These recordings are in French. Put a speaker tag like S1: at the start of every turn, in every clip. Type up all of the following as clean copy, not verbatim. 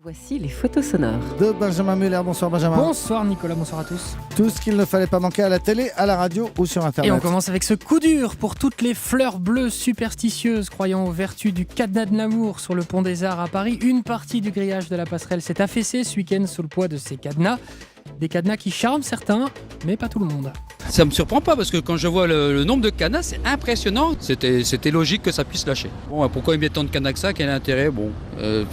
S1: Voici les photos sonores.
S2: De Benjamin Muller. Bonsoir Benjamin.
S3: Bonsoir Nicolas, bonsoir à tous.
S2: Tout ce qu'il ne fallait pas manquer à la télé, à la radio ou sur Internet.
S3: Et on commence avec ce coup dur pour toutes les fleurs bleues superstitieuses croyant aux vertus du cadenas de l'amour sur le pont des Arts à Paris. Une partie du grillage de la passerelle s'est affaissée ce week-end sous le poids de ces cadenas. Des cadenas qui charment certains, mais pas tout le monde.
S4: Ça me surprend pas parce que quand je vois le nombre de cadenas, c'est impressionnant. C'était logique que ça puisse lâcher. Bon, pourquoi il met tant de cadenas que ça? Quel est l'intérêt? Bon,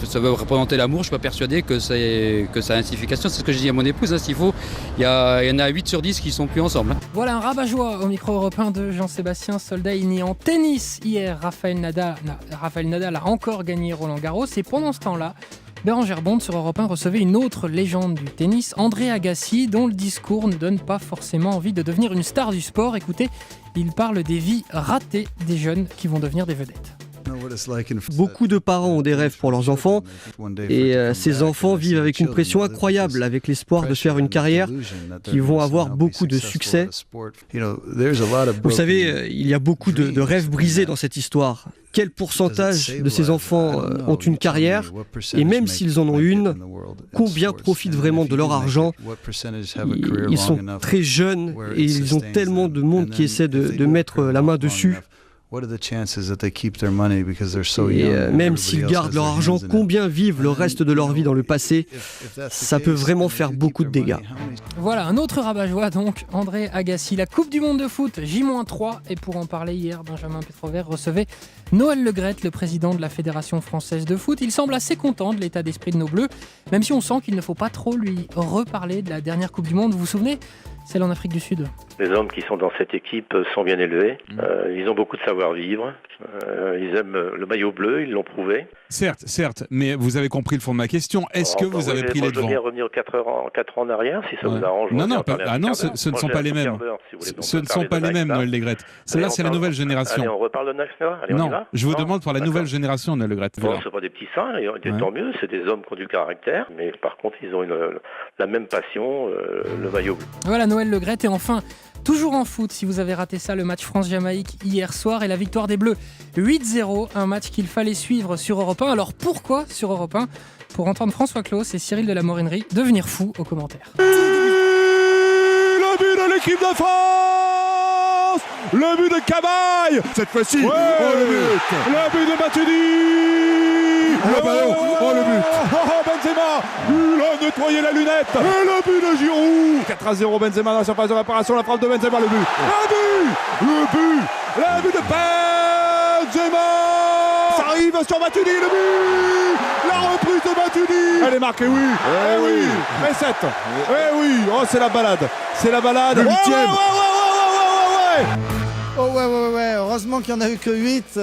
S4: ça veut représenter l'amour. Je suis pas persuadé que ça a une signification. C'est ce que j'ai dit à mon épouse. S'il faut, il y en a 8 sur 10 qui sont plus ensemble.
S3: Voilà un rabat-joie au micro européen de Jean-Sébastien Soldaini. En tennis, hier, Rafael Nadal a encore gagné Roland-Garros. Et pendant ce temps-là, Bérengère Bond sur Europe 1 recevait une autre légende du tennis, André Agassi, dont le discours ne donne pas forcément envie de devenir une star du sport. Écoutez, il parle des vies ratées des jeunes qui vont devenir des vedettes.
S5: Beaucoup de parents ont des rêves pour leurs enfants et ces enfants vivent avec une pression incroyable, avec l'espoir de faire une carrière, qui vont avoir beaucoup de succès. Vous savez, il y a beaucoup de rêves brisés dans cette histoire. Quel pourcentage de ces enfants ont une carrière? Et même s'ils en ont une, combien profitent vraiment de leur argent? Ils sont très jeunes et ils ont tellement de monde qui essaie de mettre la main dessus. Et même s'ils gardent leur argent, combien vivent le reste de leur vie dans le passé? Ça peut vraiment faire beaucoup de dégâts.
S3: Voilà, un autre rabat-joie donc, André Agassi. La Coupe du Monde de foot, J-3. Et pour en parler hier, Benjamin Petrover recevait Noël Le Graët, le président de la Fédération française de foot. Il semble assez content de l'état d'esprit de nos Bleus, même si on sent qu'il ne faut pas trop lui reparler de la dernière Coupe du Monde. Vous vous souvenez? Celle en Afrique du Sud.
S6: Les hommes qui sont dans cette équipe sont bien élevés. Ils ont beaucoup de savoir-vivre. Ils aiment le maillot bleu, ils l'ont prouvé.
S7: Certes, mais vous avez compris le fond de ma question. Est-ce que vous avez pris les devants?
S6: Je veux revenir 4 ans en arrière, si ça vous arrange.
S7: Non, ce ne sont pas les mêmes. Ce ne sont pas les mêmes, Noël Le Graët. Celle-là, c'est la nouvelle génération.
S6: Allez, on reparle de Naxna. Allez, on y va.
S7: Je vous demande pour la nouvelle génération, Noël Le Graët.
S6: Bon, c'est pas des petits seins, tant mieux, c'est des hommes qui ont du caractère, mais par contre, ils ont la même passion, le maillot bleu.
S3: Voilà, Noël Le Graët. Et enfin, toujours en foot, si vous avez raté ça, le match France-Jamaïque hier soir et la victoire des Bleus 8-0, un match qu'il fallait suivre sur Europe 1. Alors pourquoi sur Europe 1? Pour entendre François Claus et Cyril de la Morinerie devenir fous aux commentaires.
S8: Le but de l'équipe de France! Le but de Cabaye! Cette fois-ci, le but de Matuidi! Le ballon, le but! Benzema! Il a nettoyé la lunette! Et le but de Giroud! 4-0, Benzema dans la surface de réparation, la frappe de Benzema, le but! Le but de Benzema! Ça arrive sur Matuidi, le but! La reprise de Matuidi! Elle est marquée, oui! Oui! Et 7! Oui! Oh, c'est la balade! C'est la balade! Le 8e!
S2: Oh ouais, heureusement qu'il n'y en a eu que 8.